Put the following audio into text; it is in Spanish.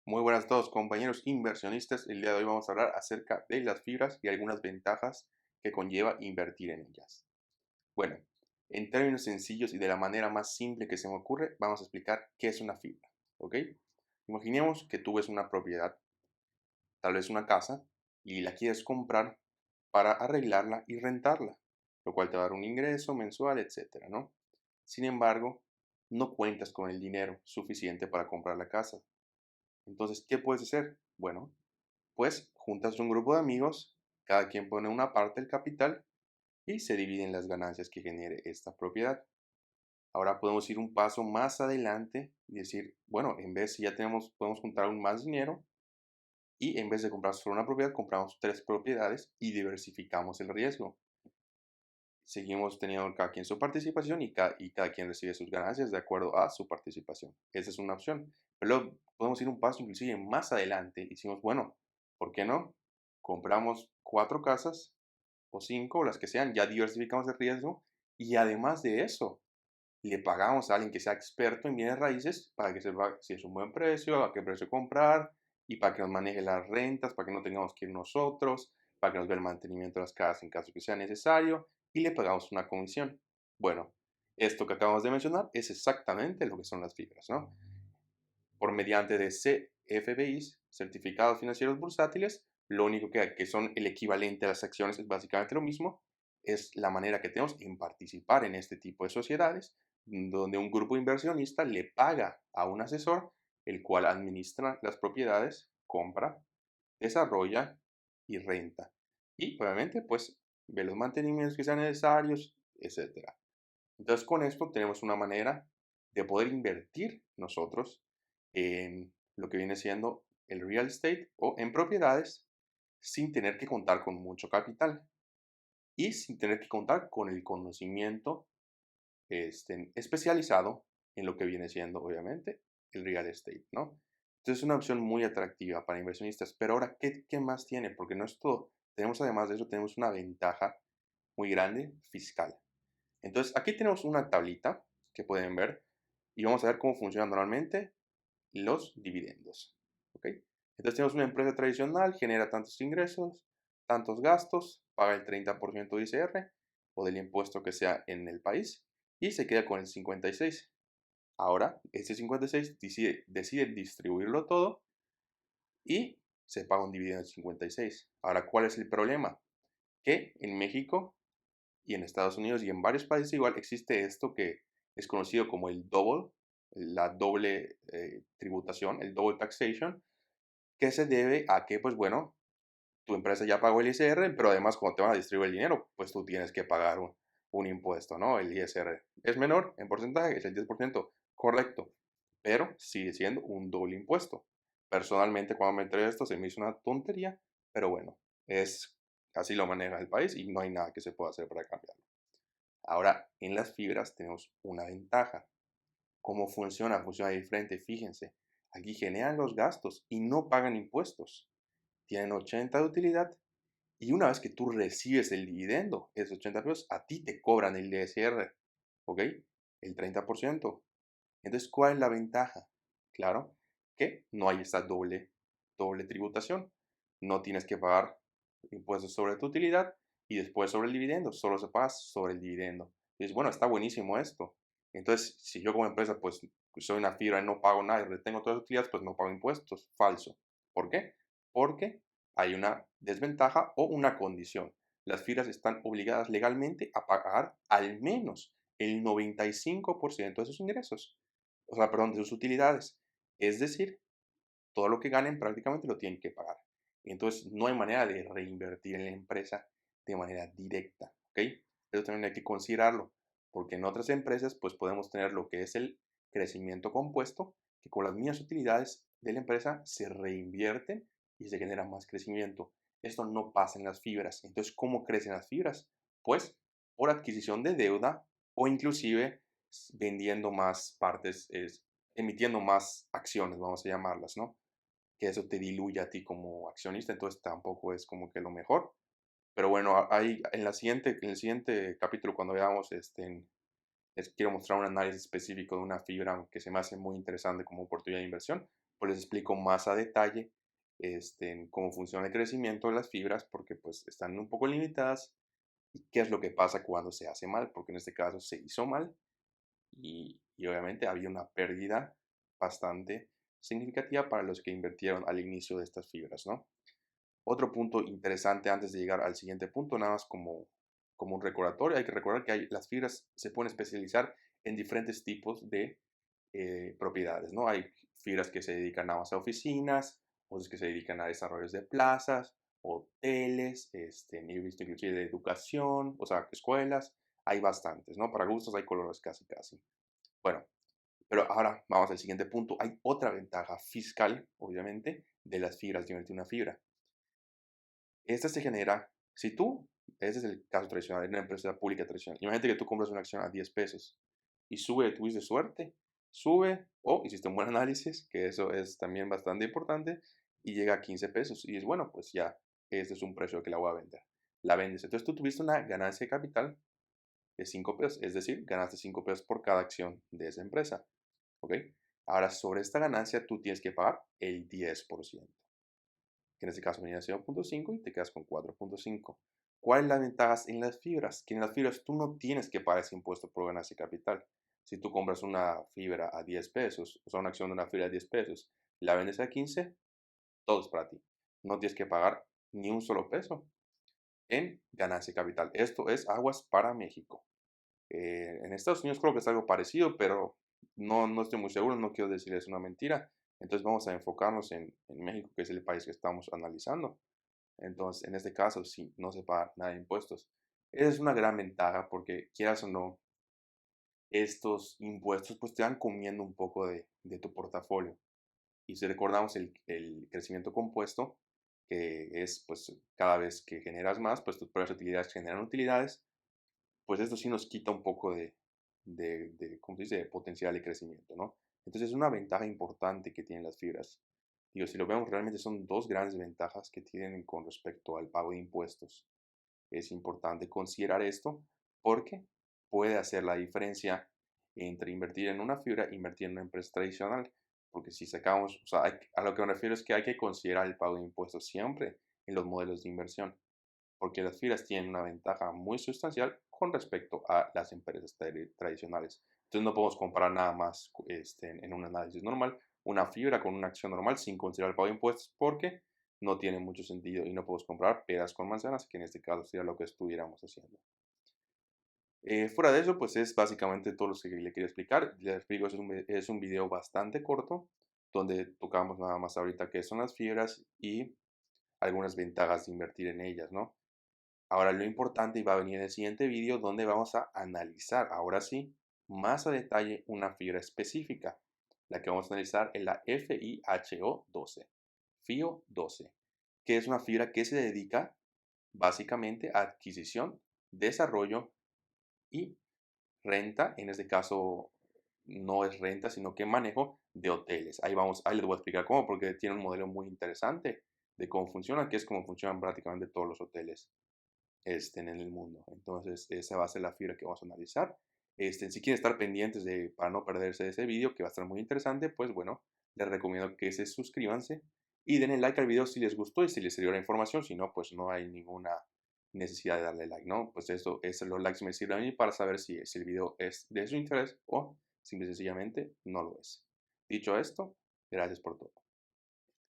Muy buenas a todos, compañeros inversionistas. El día de hoy vamos a hablar acerca de las fibras y algunas ventajas que conlleva invertir en ellas. Bueno, en términos sencillos y de la manera más simple que se me ocurre, vamos a explicar qué es una fibra, ¿ok? Imaginemos que tú ves una propiedad, tal vez una casa, y la quieres comprar para arreglarla y rentarla, lo cual te va a dar un ingreso mensual, etcétera, ¿no? Sin embargo, no cuentas con el dinero suficiente para comprar la casa. Entonces, ¿qué puedes hacer? Bueno, pues juntas un grupo de amigos, cada quien pone una parte del capital y se dividen las ganancias que genere esta propiedad. Ahora podemos ir un paso más adelante y decir, bueno, en vez si ya podemos juntar aún más dinero y en vez de comprar solo una propiedad, compramos tres propiedades y diversificamos el riesgo. Seguimos teniendo cada quien su participación y cada quien recibe sus ganancias de acuerdo a su participación. Esa es una opción. Pero luego podemos ir un paso inclusive más adelante y decimos, bueno, ¿por qué no? Compramos cuatro casas o cinco, o las que sean, ya diversificamos el riesgo y además de eso, le pagamos a alguien que sea experto en bienes raíces para que sepa si es un buen precio, a qué precio comprar y para que nos maneje las rentas, para que no tengamos que ir nosotros, para que nos vea el mantenimiento de las casas en caso que sea necesario y le pagamos una comisión. Bueno, esto que acabamos de mencionar es exactamente lo que son las fibras, ¿no? Por mediante de CFBIs, certificados financieros bursátiles, lo único que son el equivalente a las acciones es básicamente lo mismo, es la manera que tenemos en participar en este tipo de sociedades, donde un grupo inversionista le paga a un asesor, el cual administra las propiedades, compra, desarrolla y renta. Y obviamente, pues, ve los mantenimientos que sean necesarios, etcétera. Entonces, con esto tenemos una manera de poder invertir nosotros en lo que viene siendo el real estate o en propiedades sin tener que contar con mucho capital y sin tener que contar con el conocimiento especializado en lo que viene siendo, obviamente, el real estate, ¿no? Entonces es una opción muy atractiva para inversionistas. Pero ahora, ¿qué más tiene? Porque no es todo. Tenemos además de eso, tenemos una ventaja muy grande fiscal. Entonces, aquí tenemos una tablita que pueden ver y vamos a ver cómo funcionan normalmente los dividendos. ¿Ok? Entonces, tenemos una empresa tradicional, genera tantos ingresos, tantos gastos, paga el 30% de ICR o del impuesto que sea en el país y se queda con el 56%. Ahora, ese 56 decide distribuirlo todo y se paga un dividendo de 56. Ahora, ¿cuál es el problema? Que en México y en Estados Unidos y en varios países igual existe esto que es conocido como el double, la doble tributación, el double taxation, que se debe a que, pues bueno, tu empresa ya pagó el ISR, pero además cuando te van a distribuir el dinero, pues tú tienes que pagar un impuesto, ¿no? El ISR es menor en porcentaje, es el 10%, correcto, pero sigue siendo un doble impuesto. Personalmente, cuando me enteré de esto, se me hizo una tontería, pero bueno, es así lo maneja el país y no hay nada que se pueda hacer para cambiarlo. Ahora, en las fibras tenemos una ventaja. ¿Cómo funciona? Funciona diferente. Fíjense, aquí generan los gastos y no pagan impuestos. Tienen 80 de utilidad y una vez que tú recibes el dividendo, esos 80 pesos, a ti te cobran el DSR, ¿ok? El 30%. Entonces, ¿cuál es la ventaja? Claro, que no hay esta doble tributación. No tienes que pagar impuestos sobre tu utilidad y después sobre el dividendo, solo se paga sobre el dividendo. Y dices, bueno, está buenísimo esto. Entonces, si yo como empresa, pues soy una fibra y no pago nada y retengo todas las utilidades, pues no pago impuestos. Falso. ¿Por qué? Porque hay una desventaja o una condición. Las fibras están obligadas legalmente a pagar al menos el 95% de sus ingresos, o sea, perdón, de sus utilidades. Es decir, todo lo que ganen prácticamente lo tienen que pagar. Entonces, no hay manera de reinvertir en la empresa de manera directa, ¿ok? Eso también hay que considerarlo, porque en otras empresas, pues podemos tener lo que es el crecimiento compuesto, que con las mismas utilidades de la empresa se reinvierten y se genera más crecimiento. Esto no pasa en las fibras. Entonces, ¿cómo crecen las fibras? Pues por adquisición de deuda o inclusive vendiendo más partes, emitiendo más acciones, vamos a llamarlas, ¿no? Que eso te diluye a ti como accionista, entonces tampoco es como que lo mejor. Pero bueno, ahí en el siguiente capítulo, cuando veamos, les quiero mostrar un análisis específico de una fibra que se me hace muy interesante como oportunidad de inversión, pues les explico más a detalle en cómo funciona el crecimiento de las fibras, porque pues están un poco limitadas y qué es lo que pasa cuando se hace mal, porque en este caso se hizo mal y obviamente había una pérdida bastante significativa para los que invirtieron al inicio de estas fibras, ¿no? Otro punto interesante antes de llegar al siguiente punto, nada más como un recordatorio, hay que recordar que las fibras se pueden especializar en diferentes tipos de propiedades, ¿no? Hay fibras que se dedican nada más a oficinas, otras que se dedican a desarrollos de plazas, hoteles, he visto inclusive de educación, o sea, escuelas, hay bastantes, ¿no? Para gustos hay colores casi, casi. Bueno, pero ahora vamos al siguiente punto. Hay otra ventaja fiscal, obviamente, de las fibras, de una fibra. Esta se genera, si tú, ese es el caso tradicional, en una empresa pública tradicional. Imagínate que tú compras una acción a 10 pesos y sube, tuviste suerte, sube o hiciste un buen análisis, que eso es también bastante importante, y llega a 15 pesos. Y es bueno, pues ya, este es un precio que la voy a vender. La vendes. Entonces tú tuviste una ganancia de capital de 5 pesos, es decir, ganaste 5 pesos por cada acción de esa empresa. ¿Ok? Ahora, sobre esta ganancia tú tienes que pagar el 10%, que en este caso venía a 0.5 y te quedas con 4.5. ¿Cuáles las ventajas en las fibras? Que en las fibras tú no tienes que pagar ese impuesto por ganancia de capital. Si tú compras una fibra a 10 pesos, o sea, una acción de una fibra a 10 pesos, la vendes a 15, todo es para ti. No tienes que pagar ni un solo peso en ganancia de capital. Esto es aguas para México. En Estados Unidos creo que es algo parecido, pero no estoy muy seguro, no quiero decirles una mentira. Entonces vamos a enfocarnos en México, que es el país que estamos analizando. Entonces, en este caso, sí, no se paga nada de impuestos. Esa es una gran ventaja porque, quieras o no, estos impuestos pues te van comiendo un poco de tu portafolio. Y si recordamos el crecimiento compuesto, que es pues cada vez que generas más, pues tus propias utilidades generan utilidades, pues esto sí nos quita un poco ¿cómo se dice?, de potencial de crecimiento, ¿no? Entonces es una ventaja importante que tienen las fibras. Digo, si lo vemos, realmente son dos grandes ventajas que tienen con respecto al pago de impuestos. Es importante considerar esto porque puede hacer la diferencia entre invertir en una fibra e invertir en una empresa tradicional. Porque si sacamos, o sea, a lo que me refiero es que hay que considerar el pago de impuestos siempre en los modelos de inversión, porque las fibras tienen una ventaja muy sustancial con respecto a las empresas tradicionales. Entonces no podemos comparar nada más en un análisis normal una fibra con una acción normal sin considerar el pago de impuestos porque no tiene mucho sentido y no podemos comprar peras con manzanas, que en este caso sería lo que estuviéramos haciendo. Fuera de eso, pues es básicamente todo lo que le quería explicar. Les explico, es un video bastante corto donde tocamos nada más ahorita qué son las fibras y algunas ventajas de invertir en ellas, ¿no? Ahora lo importante y va a venir en el siguiente video donde vamos a analizar, ahora sí, más a detalle una fibra específica. La que vamos a analizar es la FIHO12, FIO12, que es una fibra que se dedica básicamente a adquisición, desarrollo y renta. En este caso no es renta, sino que manejo de hoteles. Ahí les voy a explicar cómo, porque tiene un modelo muy interesante de cómo funciona, que es como funcionan prácticamente todos los hoteles en el mundo. Entonces, esa va a ser la fibra que vamos a analizar. Si quieren estar pendientes para no perderse ese video, que va a estar muy interesante, pues bueno, les recomiendo que se suscríbanse y denle like al video si les gustó y si les sirvió la información. Si no, pues no hay ninguna necesidad de darle like, ¿no? Pues los likes me sirven a mí para saber si el video es de su interés o simple y sencillamente no lo es. Dicho esto, gracias por todo.